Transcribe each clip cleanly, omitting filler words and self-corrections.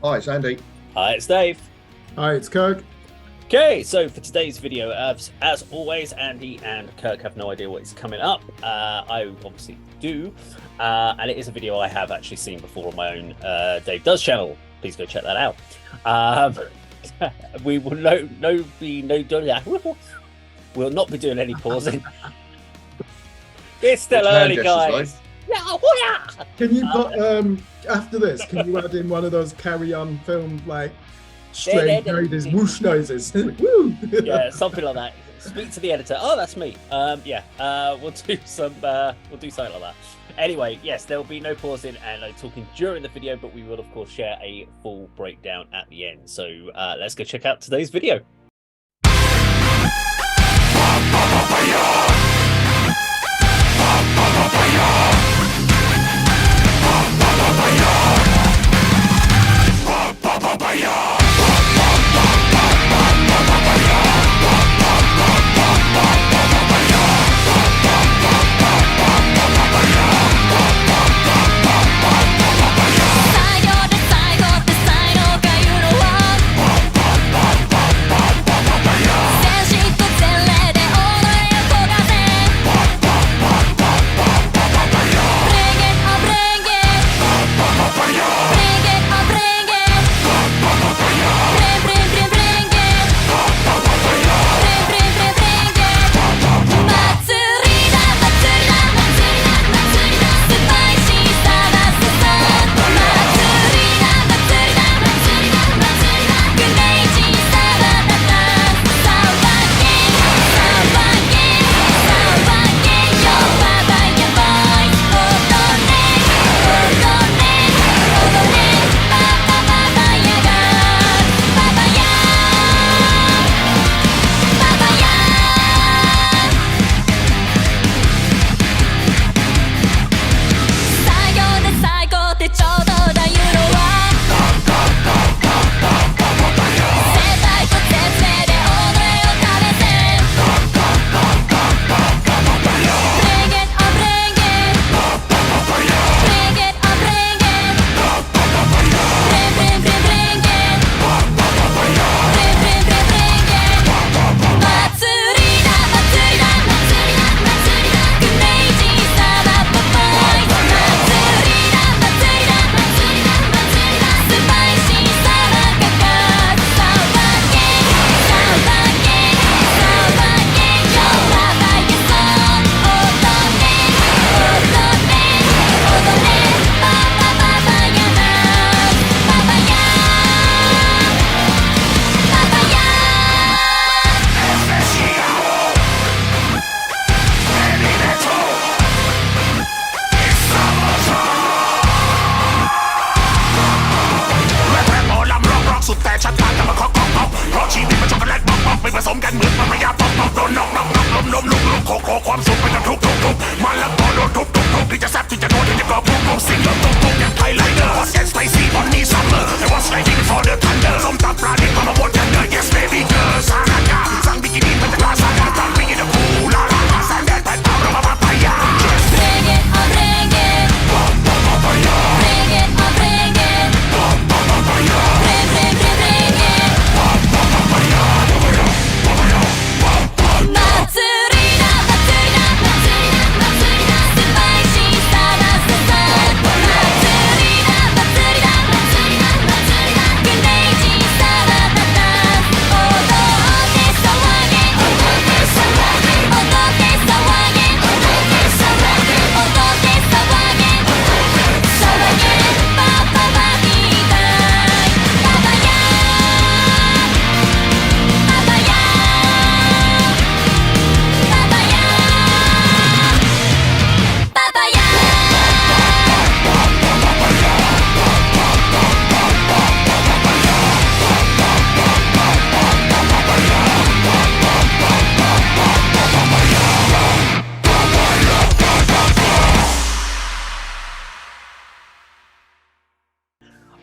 Hi, it's Andy. Hi, it's Dave. Hi, it's Kirk. Okay, so for today's video, as always, Andy and Kirk have no idea what is coming up. I obviously do, and it is a video I have actually seen before on my own Dave Does channel. Please go check that out. We will we'll not be doing any pausing. It's still early, guys. Can you put after this? Can you add in one of those carry-on film like strange noises, whoosh noises? Woo! Yeah, something like that. Speak to the editor. Oh, that's me. We'll do something like that. Anyway, yes, there will be no pausing and no talking during the video, but we will of course share a full breakdown at the end. So let's go check out today's video.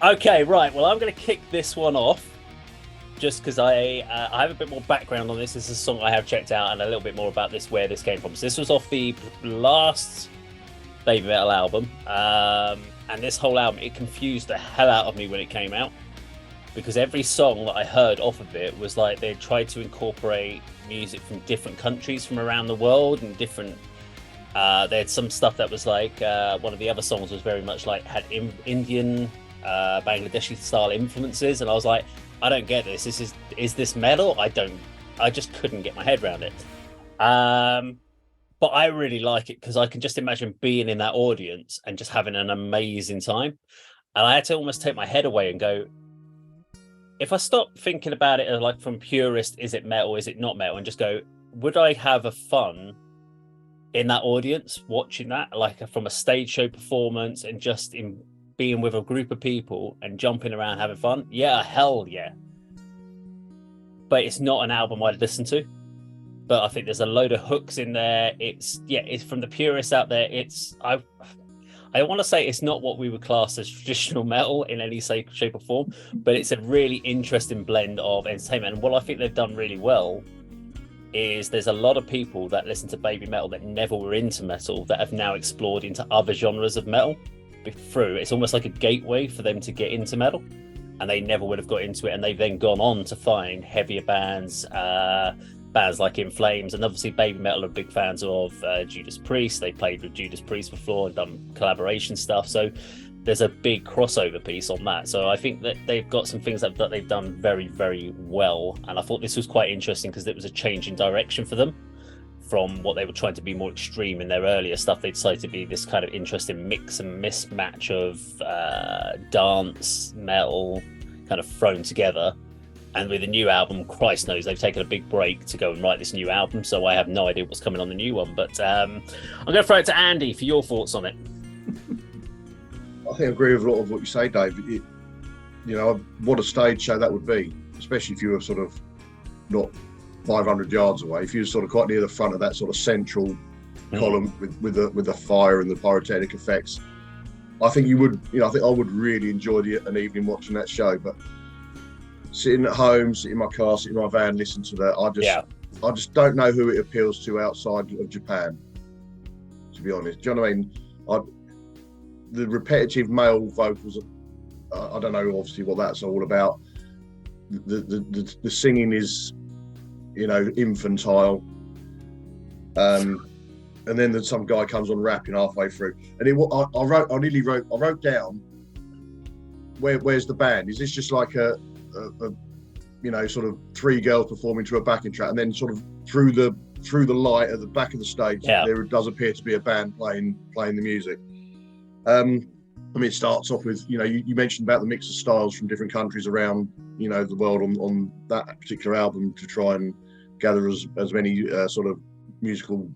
Okay, right. Well, I'm going to kick this one off just because I have a bit more background on this. This is a song I have checked out and a little bit more about this, where this came from. So this was off the last Babymetal album, and this whole album, it confused the hell out of me when it came out. because every song that I heard off of it was like they tried to incorporate music from different countries from around the world and different. They had some stuff that was like one of the other songs was very much like had Indian, Bangladeshi style influences, and I was like, I don't get this. Is this metal? I just couldn't get my head around it. But I really like it because I can just imagine being in that audience and just having an amazing time. And I had to almost take my head away and go, if I stop thinking about it like from purist, is it metal, is it not metal, and just go, would I have a fun in that audience watching that, like from a stage show performance and just in being with a group of people and jumping around having fun? Yeah, hell yeah. But it's not an album I'd listen to. But I think there's a load of hooks in there. It's from the purists out there. I want to say it's not what we would class as traditional metal in any shape or form, but it's a really interesting blend of entertainment. And what I think they've done really well is there's a lot of people that listen to Babymetal that never were into metal that have now explored into other genres of metal through. It's almost like a gateway for them to get into metal, and they never would have got into it. And they've then gone on to find heavier bands, bands like In Flames, and obviously Babymetal are big fans of Judas Priest. They played with Judas Priest before and done collaboration stuff, so there's a big crossover piece on that. So I think that they've got some things that they've done very, very well, and I thought this was quite interesting because it was a change in direction for them from what they were trying to be more extreme in their earlier stuff. They decided to be this kind of interesting mix and mismatch of dance, metal kind of thrown together. And with the new album, Christ knows they've taken a big break to go and write this new album, so I have no idea what's coming on the new one. But I'm going to throw it to Andy for your thoughts on it. I think I agree with a lot of what you say, Dave. What a stage show that would be, especially if you were sort of not 500 yards away. If you were sort of quite near the front of that sort of central column with the fire and the pyrotechnic effects, I think you would. I think I would really enjoy an evening watching that show. But sitting at home, sitting in my car, sitting in my van, listening to that, I just don't know who it appeals to outside of Japan. To be honest, do you know what I mean? The repetitive male vocals, I don't know obviously what that's all about. The singing is, infantile. And then some guy comes on rapping halfway through. And I wrote down, where's the band? Is this just like a sort of three girls performing to a backing track, and then sort of through the light at the back of the stage, there does appear to be a band playing the music. It starts off with, you mentioned about the mix of styles from different countries around, the world on that particular album to try and gather as many sort of musical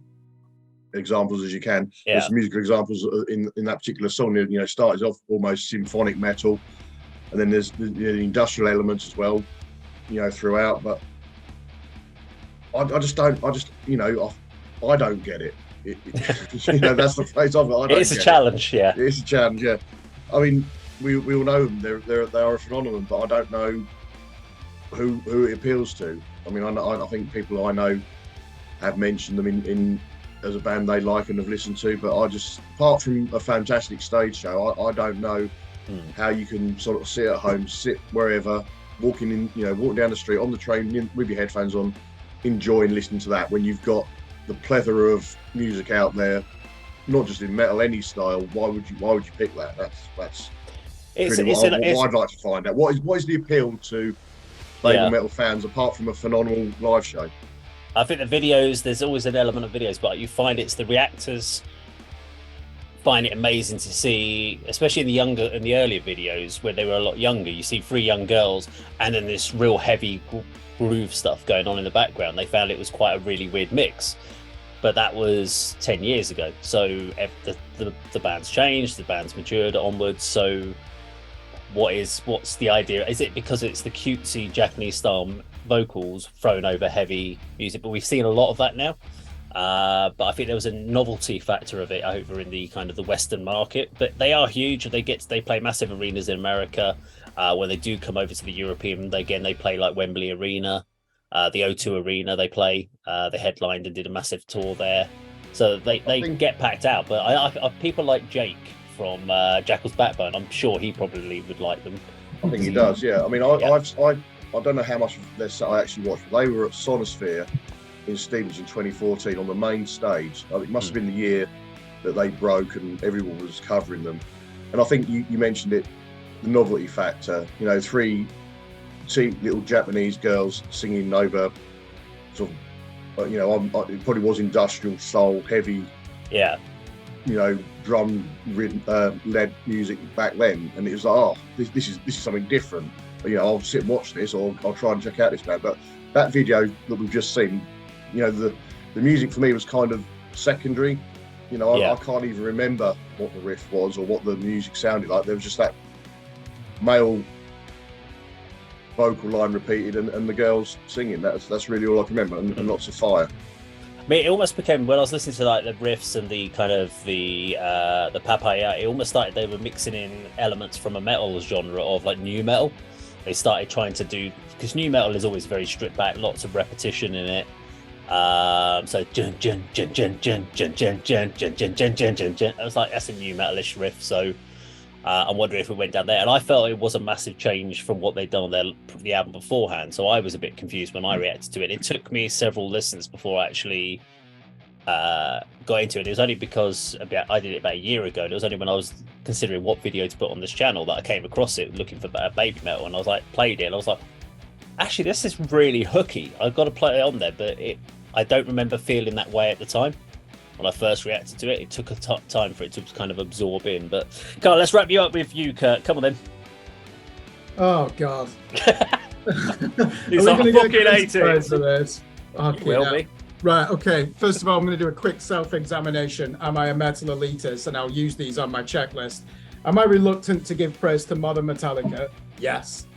examples as you can. Yeah. There's some musical examples in that particular song. Started off almost symphonic metal, and then there's the industrial elements as well, throughout. But I don't get it. That's the phrase of it. It's a challenge, yeah. It's a challenge, yeah. I mean, we all know them. They are a phenomenon, but I don't know who it appeals to. I mean, I think people I know have mentioned them in as a band they like and have listened to, but apart from a fantastic stage show, I don't know how you can sort of sit at home, sit wherever, walking down the street, on the train with your headphones on, enjoying listening to that when you've got the plethora of music out there, not just in metal, any style. Why would you pick that? That's what I'd like to find out. What is the appeal to Babymetal fans apart from a phenomenal live show? I think the videos, there's always an element of videos, but you find it's the reactors find it amazing to see, especially in the earlier videos where they were a lot younger. You see three young girls and then this real heavy groove stuff going on in the background. They found it was quite a really weird mix, but that was 10 years ago. So the band's changed, the band's matured onwards. So what's the idea? Is it because it's the cutesy Japanese style vocals thrown over heavy music? But we've seen a lot of that now. But I think there was a novelty factor of it over in the kind of the Western market. But they are huge. They play massive arenas in America. When they do come over to the European, they play like Wembley Arena, the O2 Arena. They play. They headlined and did a massive tour there. So they get packed out. But I people like Jake from Jackal's Backbone, I'm sure he probably would like them. I think he does. Yeah. I mean, I don't know how much of this I actually watched, but they were at Sonosphere in Stevenson 2014 on the main stage. It must have been the year that they broke and everyone was covering them. And I think you mentioned it, the novelty factor. You know, 3 cheap little Japanese girls singing over sort of, you know, it probably was industrial soul, heavy, yeah, you know, drum led music back then, and it was like, oh, this is something different. You know, I'll sit and watch this, or I'll try and check out this band. But that video that we've just seen, you know, the music for me was kind of secondary. You know, I can't even remember what the riff was or what the music sounded like. There was just that male vocal line repeated and the girls singing. That's really all I can remember, and lots of fire. I mean, it almost became, when I was listening to like the riffs and the kind of the papaya, it almost started, they were mixing in elements from a metal genre of like new metal. They started trying to do, because new metal is always very stripped back, lots of repetition in it. So jun jun jun jun jun jun jun jun jun jun jun jun jun jun. I was like, that's a new metalish riff. So I'm wondering if it went down there. And I felt it was a massive change from what they'd done on the album beforehand. So I was a bit confused when I reacted to it. It took me several listens before I actually got into it. It was only because I did it about a year ago. And it was only when I was considering what video to put on this channel that I came across it, looking for Babymetal. And I was like, played it. And I was like, actually, this is really hooky. I've got to play it on there. But I don't remember feeling that way at the time. When I first reacted to it, it took a time for it to kind of absorb in. But come on, let's wrap you up with you, Kirk. Come on then. Oh God. He's like fucking 18. For this. Okay, Will be. Right, okay. First of all, I'm going to do a quick self-examination. Am I a metal elitist? And I'll use these on my checklist. Am I reluctant to give praise to modern Metallica? Yes.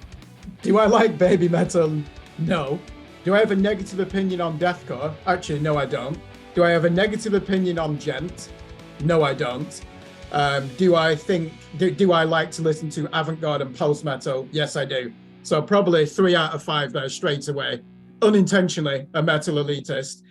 Do I like Babymetal? No. Do I have a negative opinion on deathcore? Actually, no, I don't. Do I have a negative opinion on gent? No, I don't. Do I like to listen to avant-garde and post-metal? Yes, I do. So probably 3 out of 5 there straight away. Unintentionally, a metal elitist.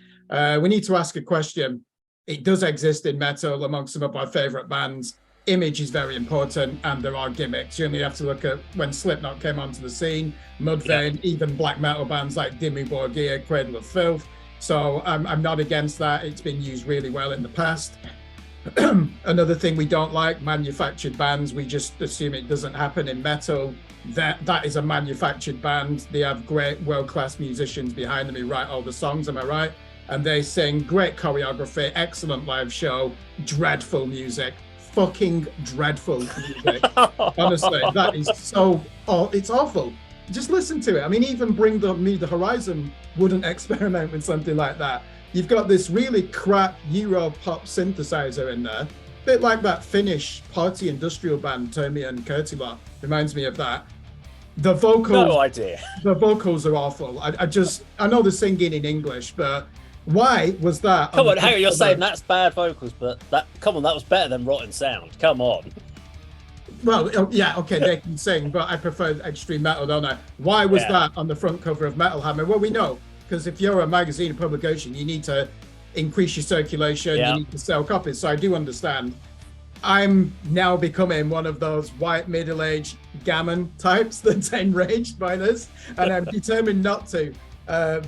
We need to ask a question. It does exist in metal amongst some of our favorite bands. Image is very important, and there are gimmicks. You only have to look at when Slipknot came onto the scene, Mudvayne, even black metal bands like Dimmu Borgir, Cradle of Filth. So I'm not against that. It's been used really well in the past. Another thing we don't like, manufactured bands. We just assume it doesn't happen in metal. That is a manufactured band. They have great world-class musicians behind them who write all the songs, am I right? And they sing, great choreography, excellent live show, dreadful music, fucking dreadful music. Honestly, that is so, it's awful. Just listen to it. I mean, even Bring Me the Horizon wouldn't experiment with something like that. You've got this really crap Euro pop synthesizer in there, a bit like that Finnish party industrial band Tommy and Kurtila. Reminds me of that. The vocals, no idea. The vocals are awful. I know they're singing in English, but why was that? Come on, hang on, you're saying that's bad vocals, but that was better than Rotten Sound. Come on. Well, yeah, okay, they can sing, but I prefer extreme metal, don't I? Why was that on the front cover of Metal Hammer? Well, we know, because if you're a magazine or publication, you need to increase your circulation, you need to sell copies, so I do understand. I'm now becoming one of those white middle-aged gammon types that's enraged by this, and I'm determined not to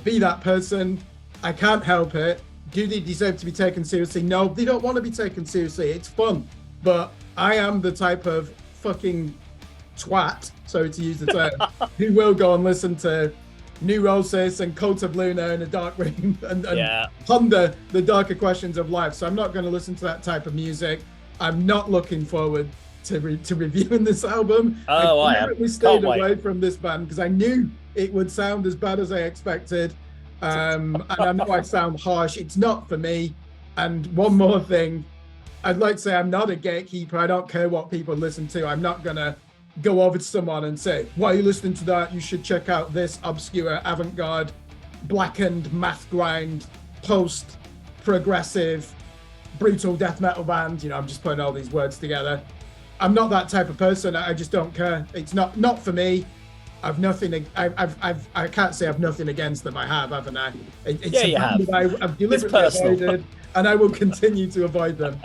be that person. I can't help it. Do they deserve to be taken seriously? No, they don't want to be taken seriously. It's fun, but I am the type of fucking twat, sorry to use the term, who will go and listen to Neurosis and Cult of Luna in a dark room and ponder the darker questions of life. So I'm not going to listen to that type of music. I'm not looking forward to reviewing this album. Oh, I deliberately stayed away from this band because I knew it would sound as bad as I expected. And I know I sound harsh. It's not for me. And one more thing, I'd like to say I'm not a gatekeeper. I don't care what people listen to. I'm not going to go over to someone and say, why are you listening to that? You should check out this obscure avant-garde, blackened, math grind, post-progressive, brutal death metal band. You know, I'm just putting all these words together. I'm not that type of person. I just don't care. It's not for me. I've nothing. I can't say I've nothing against them. I have, haven't I? It's you have. I've deliberately avoided, and I will continue to avoid them.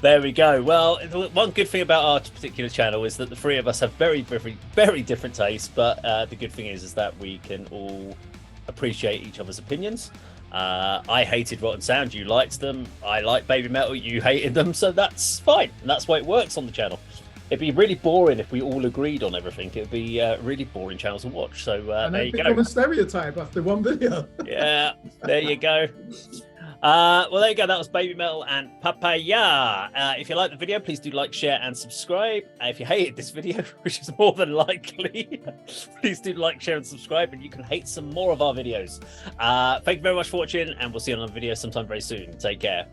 There we go. Well, one good thing about our particular channel is that the three of us have very, very, very different tastes. But the good thing is that we can all appreciate each other's opinions. I hated Rotten Sound. You liked them. I like Babymetal. You hated them. So that's fine. And that's why it works on the channel. It'd be really boring if we all agreed on everything. It'd be really boring channel to watch. So there you go. Become a stereotype after one video. Yeah, there you go. Well, there you go. That was Babymetal and Papaya. If you like the video, please do like, share, and subscribe. If you hated this video, which is more than likely, please do like, share, and subscribe, and you can hate some more of our videos. Thank you very much for watching, and we'll see you on another video sometime very soon. Take care.